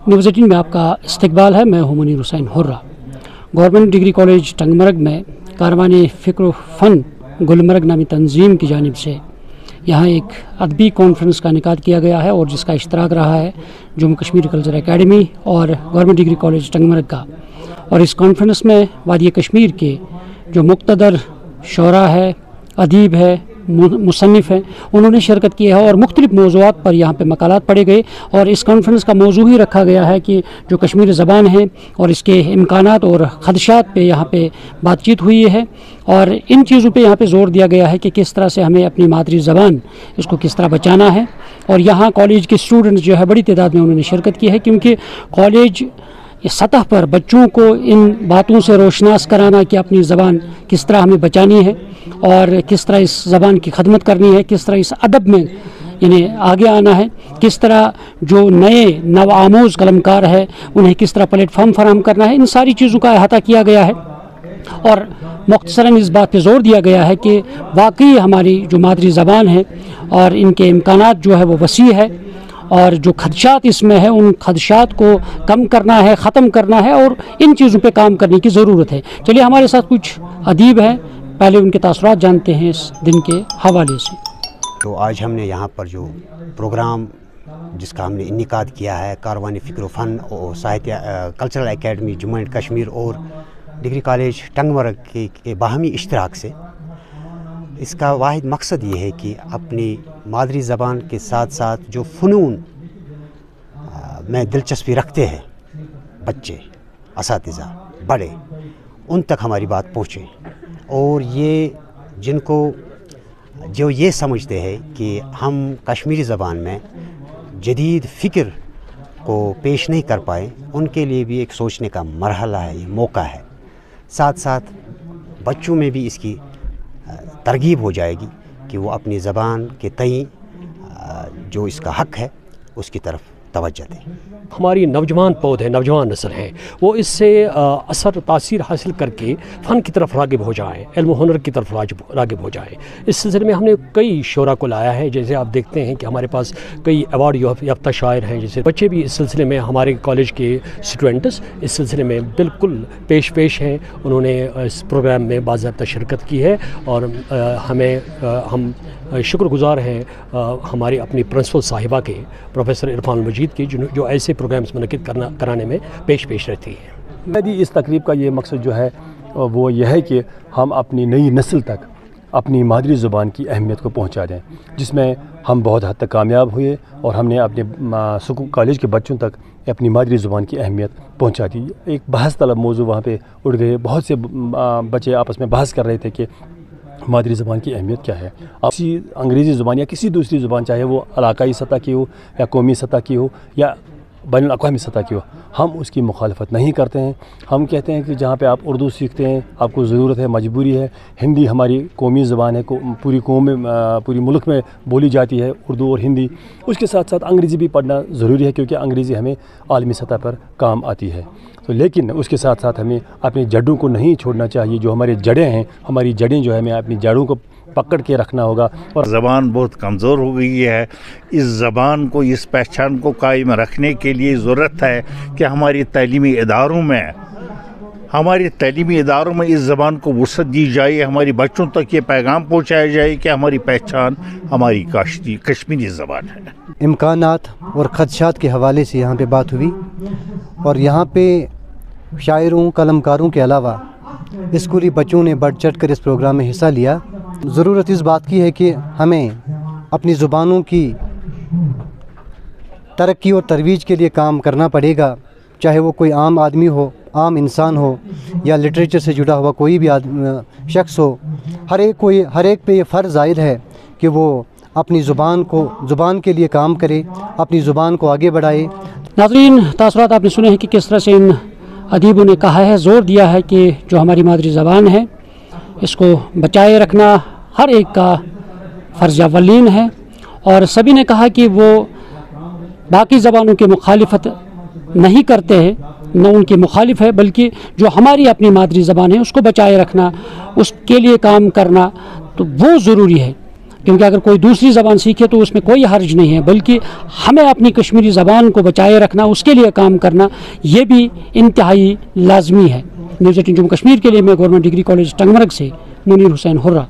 News 18 में आपका इस्तकबाल है। मैं हूं Munir Hussain Hurra. Government degree college Tangmarg में कारवान फ़िक्र फ़न गुलमर्ग नामी तंजीम की जानिब से यहाँ एक अदबी कॉन्फ्रेंस का इनेकाद किया गया है और जिसका इश्तराक रहा है जम्मू कश्मीर कल्चर एकेडमी और गवर्नमेंट डिग्री कॉलेज टंगमरग का। और इस कॉन्फ्रेंस में वादी कश्मीर के जो मुक़्तदर शोरा है, अदीब है, मुसन्निफ़ हैं, उन्होंने शिरकत की है और मुख्तलिफ मौज़ूआत पर यहाँ पे मकालात पढ़े गए। और इस कॉन्फ्रेंस का मौजू ही रखा गया है कि जो कश्मीरी ज़बान है और इसके इम्कानात और ख़दशात पे यहाँ पे बातचीत हुई है और इन चीज़ों पे यहाँ पे ज़ोर दिया गया है कि किस तरह से हमें अपनी मादरी ज़बान इसको किस तरह बचाना है। और यहाँ कॉलेज के स्टूडेंट्स जो है बड़ी तादाद में उन्होंने शिरकत की है, क्योंकि कॉलेज इस सतह पर बच्चों को इन बातों से रोशनास कराना कि अपनी ज़बान किस तरह हमें बचानी है और किस तरह इस ज़बान की खदमत करनी है, किस तरह इस अदब में यानी आगे आना है, किस तरह जो नए नव आमोज़ कलमकार है उन्हें किस तरह प्लेटफॉर्म फराहम करना है, इन सारी चीज़ों का अहाता किया गया है। और मुख्तसरन इस बात पे ज़ोर दिया गया है कि वाकई हमारी जो मादरी ज़बान है और इनके इम्कानात जो है वो वसी है और जो खदशात इसमें है उन खदशात को कम करना है, ख़त्म करना है और इन चीज़ों पे काम करने की ज़रूरत है। चलिए हमारे साथ कुछ अदीब हैं, पहले उनके तासुरात जानते हैं इस दिन के हवाले से। तो आज हमने यहाँ पर जो प्रोग्राम जिसका हमने इनेकाद किया है कारवान फ़िक्र फ़न और साहित्य cultural academy Jammu and Kashmir और डिग्री कॉलेज टंगमरग के बाहमी इश्तराक से, इसका वाहिद मकसद ये है कि अपनी मादरी ज़बान के साथ साथ जो फ़नून में दिलचस्पी रखते हैं बच्चे, असातिज़ा, बड़े, उन तक हमारी बात पहुँचे। और ये जिनको जो ये समझते हैं कि हम कश्मीरी ज़बान में जदीद फ़िक्र को पेश नहीं कर पाए, उनके लिए भी एक सोचने का मरहला है, ये मौका है। साथ साथ बच्चों में भी इसकी तरगीब हो जाएगी कि वो अपनी ज़बान के तई जो इसका हक़ है उसकी तरफ तवज्जो दें। हमारी नौजवान पौधे, नौजवान नस्ल है, वो इससे असर तासीर हासिल करके फ़न की तरफ राग़िब हो जाए, इल्म हुनर की तरफ राग़िब हो जाए। इस सिलसिले में हमने कई शोरा को लाया है। जैसे आप देखते हैं कि हमारे पास कई अवार्ड याफ्ता शायर हैं, जैसे बच्चे भी इस सिलसिले में, हमारे कॉलेज के स्टूडेंट्स इस सिलसिले में बिल्कुल पेश हैं। उन्होंने इस प्रोग्राम में बाज़ाब्ता शिरकत की है और हम शुक्रगुज़ार हैं हमारी अपनी प्रिंसिपल साहिबा के प्रोफेसर इरफान मजीद की, जो ऐसे प्रोग्राम्स मुनक़िद कराने में पेश रहती है। मेरी इस तकरीब का ये मकसद जो है वो यह है कि हम अपनी नई नस्ल तक अपनी मादरी ज़ुबान की अहमियत को पहुंचा दें, जिसमें हम बहुत हद तक कामयाब हुए और हमने अपने कॉलेज के बच्चों तक अपनी मादरी ज़ुबान की अहमियत पहुंचा दी। एक बहस तलब मौजू वहाँ पे उठ गए, बहुत से बच्चे आपस में बहस कर रहे थे कि मादरी ज़बान की अहमियत क्या है। किसी अंग्रेज़ी ज़ुबान या किसी दूसरी ज़ुबान, चाहे वो इलाकाई सतह की हो या कौमी सतह की हो या बैनुल अक़वामी सतह की हो, हम उसकी मुखालफत नहीं करते हैं। हम कहते हैं कि जहाँ पे आप उर्दू सीखते हैं, आपको ज़रूरत है, मजबूरी है, हिंदी हमारी कौमी ज़बान है, पूरी कौम में, पूरी मुल्क में बोली जाती है उर्दू और हिंदी। उसके साथ साथ अंग्रेज़ी भी पढ़ना ज़रूरी है, क्योंकि अंग्रेज़ी हमें आलमी सतह पर काम आती है। तो लेकिन उसके साथ साथ हमें अपनी जड़ों को नहीं छोड़ना चाहिए। जो हमारी जड़ें हैं, हमारी जड़ें जो है, हमें अपनी जड़ों को पकड़ के रखना होगा। और ज़बान बहुत कमज़ोर हो गई है। इस ज़बान को, इस पहचान को कायम रखने के लिए ज़रूरत है कि हमारी तालीमी इदारों में इस ज़बान को वुसअत दी जाए, हमारी बच्चों तक ये पैगाम पहुँचाया जाए कि हमारी पहचान हमारी कश्मीरी ज़बान है। इम्कानात और ख़दशात के हवाले से यहाँ पे बात हुई और यहाँ पे शायरों, कलमकारों के अलावा स्कूली बच्चों ने बढ़ चढ़ कर इस प्रोग्राम में हिस्सा लिया। ज़रूरत इस बात की है कि हमें अपनी ज़ुबानों की तरक्की और तरवीज के लिए काम करना पड़ेगा, चाहे वो कोई आम आदमी हो, आम इंसान हो या लिटरेचर से जुड़ा हुआ कोई भी शख्स हो। हर एक पे ये फ़र्ज़ आयद है कि वो अपनी ज़ुबान के लिए काम करे, अपनी ज़ुबान को आगे बढ़ाए। नाज़रीन, तासुरात आपने सुने हैं कि किस तरह से इन अदीबों ने कहा है, ज़ोर दिया है कि जो हमारी मादरी ज़बान है इसको बचाए रखना हर एक का फ़र्ज़ अव्वलीन है। और सभी ने कहा कि वो बाकी ज़बानों की मुखालिफत नहीं करते हैं, न उनकी मुखालिफ है, बल्कि जो हमारी अपनी मादरी ज़बान है उसको बचाए रखना, उसके लिए काम करना तो वो ज़रूरी है। क्योंकि अगर कोई दूसरी ज़बान सीखे तो उसमें कोई हर्ज नहीं है, बल्कि हमें अपनी कश्मीरी ज़बान को बचाए रखना, उसके लिए काम करना, ये भी इंतहाई लाजमी है। न्यूज़ 18 जम्मू कश्मीर के लिए मैं गवर्नमेंट डिग्री कॉलेज टंगमरग से मुनीर हुसैन हुर्रा।